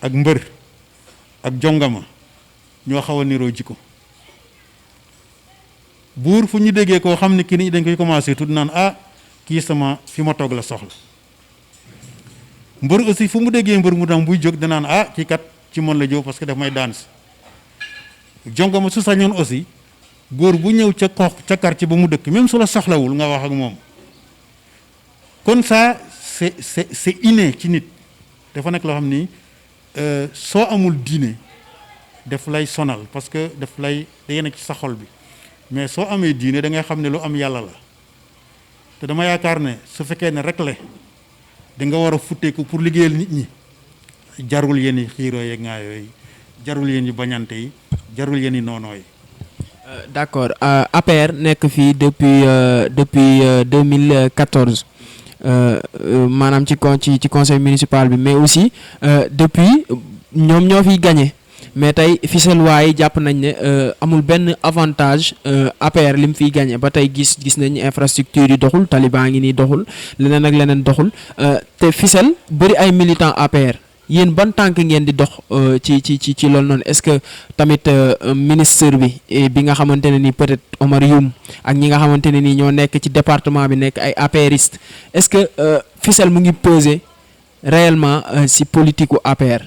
ak mbër ak jongama ñoo xaw a niroo jikko buur fu ñu déggee koo xam ne kii ni dañ koy commencé tudd naan kii sama fi ma toog la soxla mbër aussi fu mu déggee mbër mu dam buy jóg danaan kii kat ci mën la jóg parce que daf may daan si jongama su sañoon aussi góor bu ñëw ca quartier ba mu dëkk même su la soxlawul nga wax ak moom kon ça c'est inné ci nit dafa nekk loo xam ni soo amul diine daf lay sonal parce que daf lay day nekk ci sa xol bi mais soo amee diine da ngay xam ne lu am yàlla la te dama yaakaar ne su fekkee ne rek la da nga war a futteeku pour liggéeyal nit ñi jarul yéen i xiiroo yeeg ngaa yooyu jarul yéen i bañante yi jarul yéen i noonoo yi. d'accord APR nekk fii depuis 2014 maanaam ci conseil municipal bi mais aussi depuis ñoom ñoo fiy gagné mais tey Fissel waaye jàpp nañ ne amul benn avantage APR li mu fiy gagné ba tey gis nañ infrastructure yi doxul tali baa ngi nii doxul leneen ak leneen doxul te Fissel bëri ay militants APR. yéen ban tànk ngeen di dox ci loolu noonu est-ce que tamit ministre bi nga xamante ne ni peut-être Omar Youm ak ñi nga xamante ne ni ñoo nekk ci département bi nekk ay APRistes est-ce que Fissel mu ngi peser réellement si politique u APR.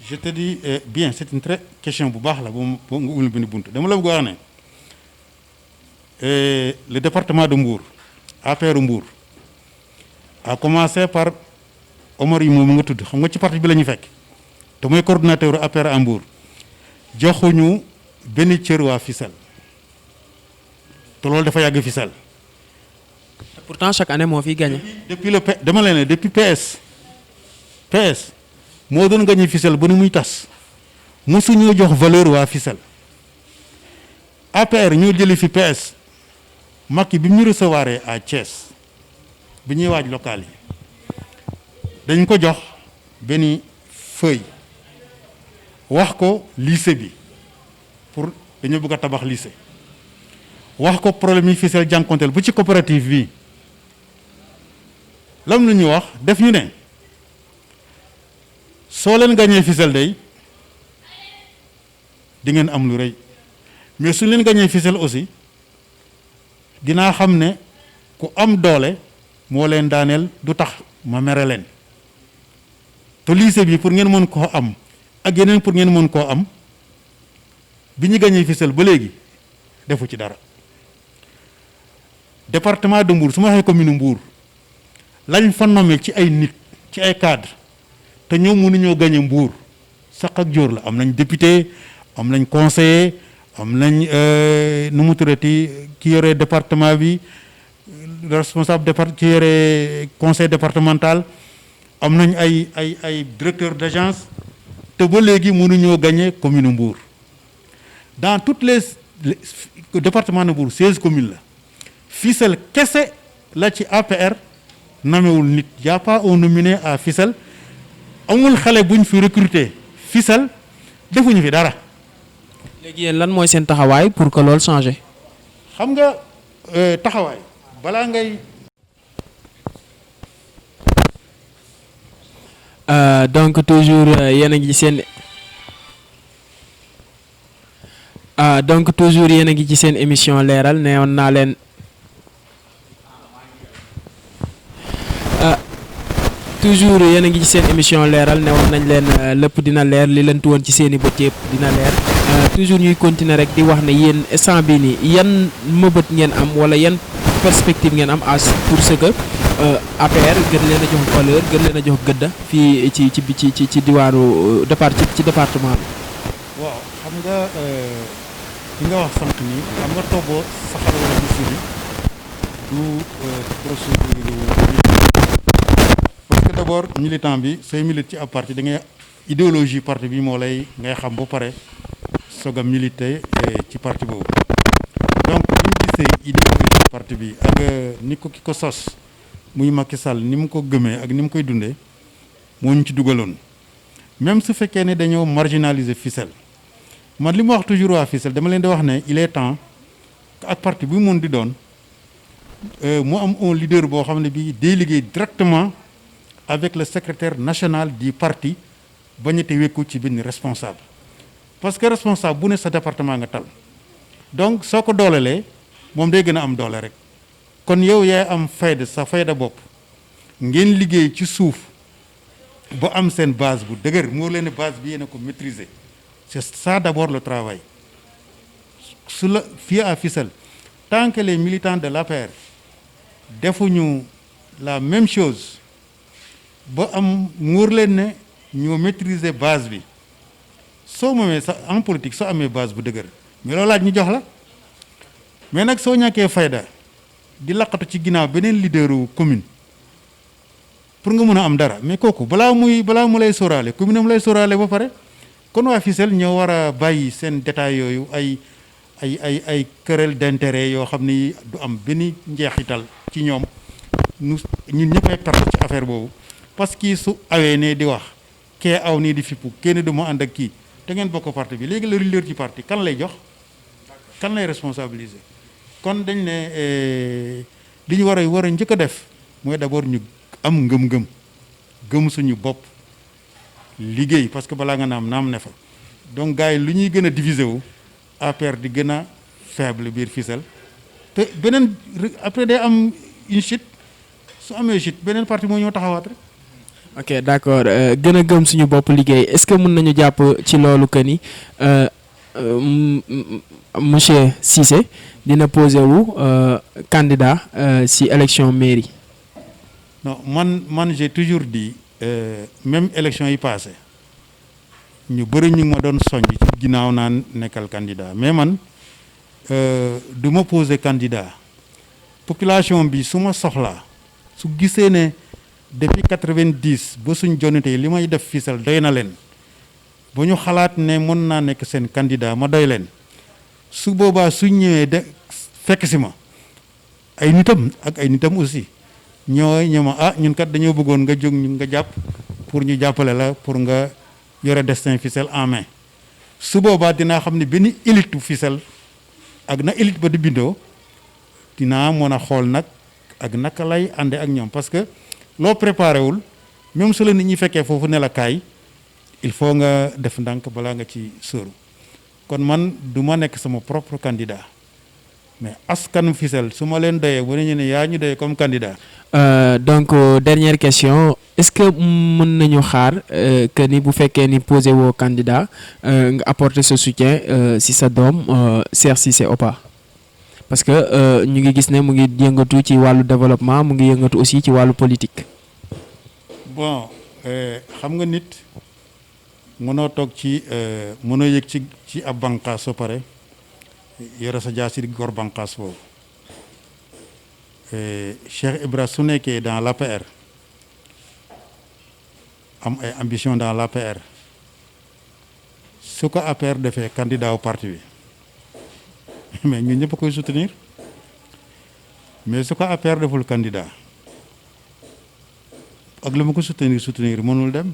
je te dis bien c'est une très question bu baax la boo nga ubbil benn bunt dama la bëgg wax ne le département de Mbour APR Mbour a commencé par Omar yi moom nga tudd xam nga ci parti bi la ñu fekk te mooy coordonnateur APR à Mbour joxuñu benn cër waa Fissel te loolu dafa yàgg Fissel. pourtant chaque année moo fiy gagné. depuis dama leen ne depuis PS moo doon gagné Fissel ba ni muy tas mosu ñoo jox valeur waa Fissel APR ñoo jëli fi PS Macky bi mu ñu recevoir à Thiès bi ñuy waaj local yi. dañ ko jox benn feuille wax ko lycée bi pour dañoo bëgg a tabax lycée wax ko problème yi Fissel jànkonteel bu ci coopérative bi lam la ñu wax def ñu ne soo leen gañee Fissel day di ngeen am lu rëy mais suñ leen gañee Fissel aussi dinaa xam ne ku am doole moo leen daaneel du tax ma mere leen te lycée bi pour ngeen mën koo am ak yeneen pour ngeen mën koo am bi ñu gagné Fissel ba léegi defu ci dara. Département de Mbour su ma waxee commune Mbour lañ fa nommé ci ay nit ci ay cadre te ñoom mënuñoo gagné Mbour sax ak jóor la am nañ député am nañ conseiller am nañ nu mu tuddati ki yore département bi responsable ki yore conseil départemental am nañ ay directeur d'agence te ba léegi mënuñoo gagné commune Mbour dans toutes les départements de Mbour 16 communes la. Fissel kese la ci APR namewul nit y a pas un nominé à Fissel amul xale buñ fi recruter Fissel defuñu fi dara. léegi yéen lan mooy seen taxawaay pour que loolu changé. xam nga taxawaay balaa ngay. donc toujours yéen a ngi ci seen. donc toujours yéen a ngi ci seen émission leeral ne woon naa leen. toujours yéen a ngi ci seen émission leeral ne woon nañ leen lépp dina leer li leen woon ci seen i bët yëpp dina leer toujours ñuy continuer rek di wax ne yéen instant bii nii yan mëbët ngeen am wala yan perspective ngeen am pour ce que APR gën leen a jox valeur gën leen a jox gëdda fii ci diwaanu département bi. waaw xam nga li nga wax sànq nii xam nga toggoo saxal wala du suuli du procédure. Parce que d'abord militant bi sooy milite ci ab parti da ngay idéologie parti bi moo lay ngay xam ba pare soog a militer ci parti boobu donc bu ñu gisee idéologie parti bi ak ni ko ki ko sos muy Macky Sall ni mu ko gëmee ak ni mu koy dundee moo ñu ci dugaloon même su fekkee ne dañoo marginaliser Fissel man li mu wax toujours waa Fissel dama leen di wax ne il est temps ak parti bi mu mën di doon mu am un leader boo xam ne bii day liggéey directement avec le secrétaire national du parti bañate wekku ci benn responsable parce que responsable bu ne sa département nga tal donc soo ko doolelee moom day gën a am doole rek kon yow yaay am fayda sa fayda bopp ngeen liggéey ci suuf ba am seen base bu dëgër moo leen ne base bi yéen a ko maîtriser c'est ça d'abord le travail su la fii à Fissel tant que les militants de l'APR defuñu la même chose ba am muur leen ne ñoo maîtriser base bi soo moomee sax en politique soo amee base bu dëgër mais loolu laaj ñu jox la mais nag soo ñàkkee fayda di laqatu ci ginnaaw beneen leaderu commune pour nga mën a am dara mais kooku balaa mu lay sóoraale commune am lay sóoraale ba pare kon waa Fissel ñoo war a bàyyi seen détails yooyu ay querelle d'intérêt yoo xam ni du am benn njeexital ci ñoom ñun ñëpp ay perte ci affaire boobu parce que su awee ne di wax kee aw nii di fippu kenn du ma ànd ak kii te ngeen bokk parti bi léegi la leader ci parti kan lay jox kan lay responsabiliser kon dañ ne li ñu war a njëkk a def mooy d'abord ñu am ngëm-ngëm gëm suñu bopp liggéey parce que balaa nga naam ne fa donc gars yi lu ñuy gën a diviser wu APR di gën a faible biir Fissel te beneen après day am une chute su amee chute beneen parti moo ñoo taxawaat rek. ok d'accord gën a gëm suñu bopp liggéey est-ce que mën nañu jàpp ci loolu que ni monsieur Cissé dina posé wu candidat si élection mairie. non man j'ai toujours dit même élection yi passé ñu bëri ñu ngi ma doon soññ ci ginnaaw naan nekkal candidat mais man du ma posé candidat population bi su ma soxlaa su gisee ne depuis 90 ba suñ jonite li may def Fissel doy na leen ba ñu xalaat ne mën naa nekk seen candidat ma doy leen su boobaa suñ ñëwee de fekk si ma ay nitam ak ay nitam aussi ñooy ñëw ma ñun kat dañoo bëggoon nga jóg ñu nga jàpp pour ñu jàppale la pour nga yore destin Fissel en main su boobaa dinaa xam ne benn élite bu Fissel ak na élite ba di bindoo dinaa mën a xool nag ak naka lay ànde ak ñoom parce que loo préparé wul même su la nit ñi fekkee foofu ne la kaay il faut nga def ndànk balaa nga ci sóoru kon man du ma nekk sama propre candidat mais askanu Fissel su ma leen doyee bu ñu ne yaa ñu doyee comme candidat. donc dernière question est-ce que mën nañu xaar que ni bu fekkee ni posé woo candidat nga apporter ce soutien si sa doom Cheikh Cissé Opa parce que ñu ngi gis ne mu ngi yëngatu ci wàllu développement mu ngi yëngatu aussi ci wàllu politique. bon xam nga nit mënoo toog ci mënoo yëg ci ab bànqaas soo pare yore sa jaasi di gor bànqaas boobu Cheikh Ibra su nekkee dans l'APR am ay ambition dans l'APR su ko APR defee candidat au parti bi mais ñun ñëpp koy soutenir mais su ko APR deful candidat ak lu ma ko soutenir mënul dem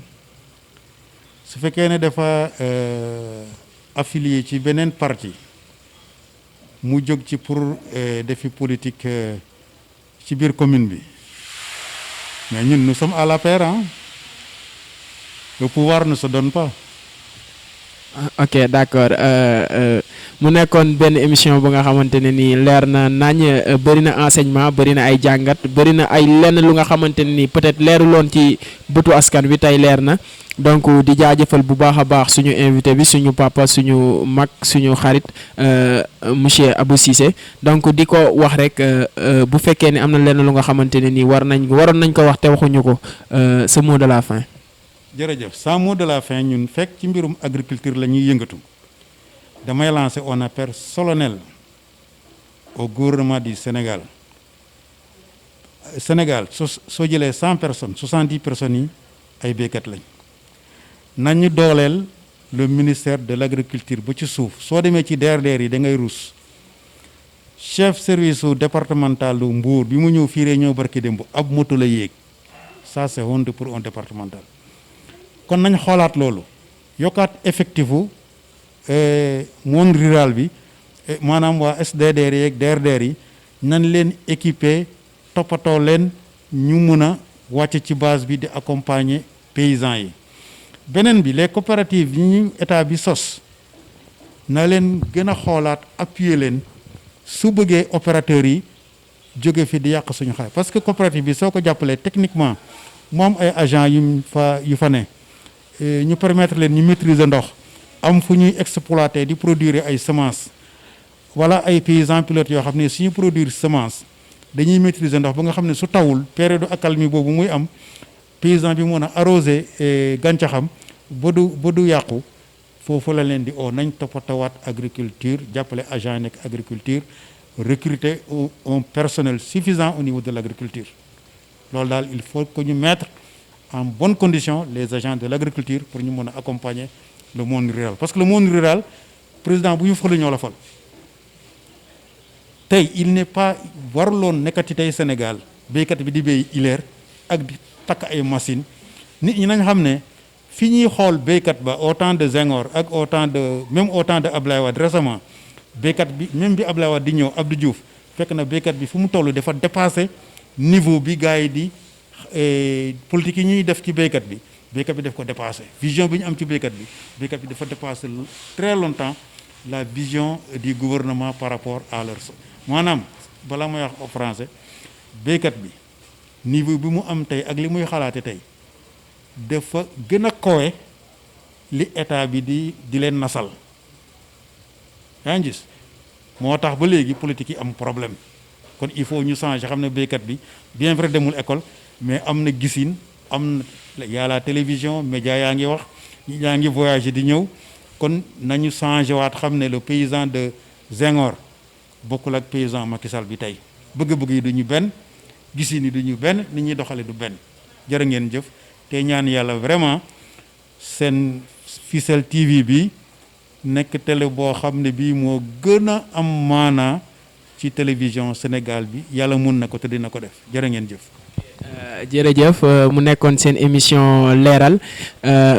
su fekkee ne dafa affilié ci beneen parti mu jóg ci pour defi politique ci biir commune bi mais ñun nous sommes à l'APR hein. Le pouvoir ne se donne pas. ok d'accord mu nekkoon benn émission bu nga xamante ne nii leer na nañ bëri na enseignement bëri na ay jàngat bëri na ay lenn lu nga xamante ne nii peut-être leeruloon ci bëtu askan wi tey leer na donc di jaajëfal bu baax a baax suñu invité bi suñu papa suñu mag suñu xarit monsieur Abou Cissé donc di ko wax rek bu fekkee ne am na lenn lu nga xamante ne nii waroon nañ ko wax te waxuñu ko ce mot de la fin. jërëjëf sans mot de la fin ñun fekk ci mbirum agriculture la ñuy yëngatu damay lancer un appel solennel au gouvernement du Sénégal soo jëlee 100 personnes 70 personnes yi ay béykat lañ nañu dooleel le ministère de l'agriculture ba ci suuf soo demee ci DRDR yi da ngay ruus chef service départemental lu Mbour bi mu ñëw fii réunion barki démb ab moto la yéeg ça c'est honte pour un départemental. kon nañ xoolaat loolu yokkaat effectif monde rural bi maanaam waa SDDR yi ak DRDR yi nañ leen équiper toppatoo leen ñu mun a wàcc ci base bi di accompagner paysans yi. beneen bi les coopératives yi ñu état bi sos na leen gën a xoolaat appuyer leen su bëggee opérateurs yi jóge fi di yàq suñu xaalis parce que coopérative bi soo ko jàppalee techniquement moom ay agents yu fa ne. ñu permettre leen ñu maîtriser ndox am fu ñuy exploiter di produire ay semences wala ay paysans pilotes yoo xam ne suñu produire semence dañuy maîtriser ndox ba nga xam ne su tawul période accalmie boobu muy am paysan bi mën a arroser gàncaxam ba du yàqu foofu la leen di nañ toppatawaat agriculture jàppale agent nekk agriculture recruter un personnel suffisant au niveau de l'agriculture loolu daal il faut que ñu mettre en bonne condition les agents de l'agriculture pour ñu mën a accompagner le monde rural parce que le monde rural président bu ñu fal ñoo la fal tey il n'est pas waruloon nekkati tey Sénégal béykat bi di béy ileer ak di takk ay machine nit ñi nañ xam ne fi ñuy xool béykat ba au temps de Senghor ak au temps de Abdoulaye Wade récemment béykat bi même bi Abdoulaye Wade di ñëw Abdou Diouf fekk na béykat bi fu mu toll dafa dépassé niveau bi gars yi di politique yi ñuy def ci béykat bi daf ko dépassé vision bi ñu am ci béykat bi dafa dépassé très longtemps la vision du gouvernement par rapport à leur maanaam balaa may wax au français béykat bi niveau bi mu am tey ak li muy xalaate tey dafa gën a kowe li état bi di leen nasal yaa ngi gis moo tax ba léegi politique yi am problème kon il faut ñu changer xam ne béykat bi bien vrai demul école mais am na gisin am na y a la télévision média yaa ngi wax yaa ngi voyager di ñëw kon nañu changer waat xam ne le paysan de Senghor bokkul ak paysan Macky Sall bi tey bëgg-bëgg yi du ñu benn gisin yi du ñu benn nit ñuy doxale du benn jërë ngeen jëf te ñaan yàlla vraiment seen Fissel TV bi nekk télé boo xam ne bii moo gën a am maanaa ci télévision Sénégal bi yàlla mun na ko te dina ko def jërë ngeen jëf. jërëjëf mu nekkoon seen émission leeral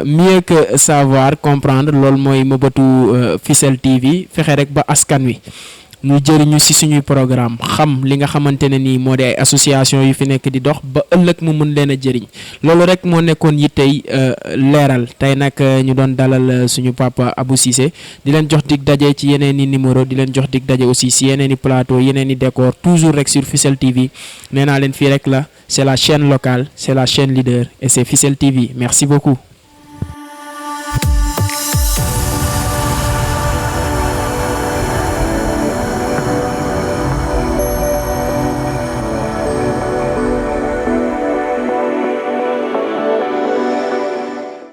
mieux que savoir comprendre loolu mooy mëbatu Fissel TV fexe rek ba askan wi ñu jëriñu ci suñuy programme xam li nga xamante ne nii moo di ay association yu fi nekk di dox ba ëllëg mu mën leen a jëriñ loolu rek moo nekkoon yi tey leeral tey nag ñu doon dalal suñu papa Abou Cissé di leen jox dig daje ci yeneen i numéro di leen jox dig daje aussi ci yeneen i plateau yeneen i décor toujours rek sur Fissel TV nee naa leen fii rek la c'est la chaîne locale c'est la chaîne leader et c'est Fissel TV merci beaucoup.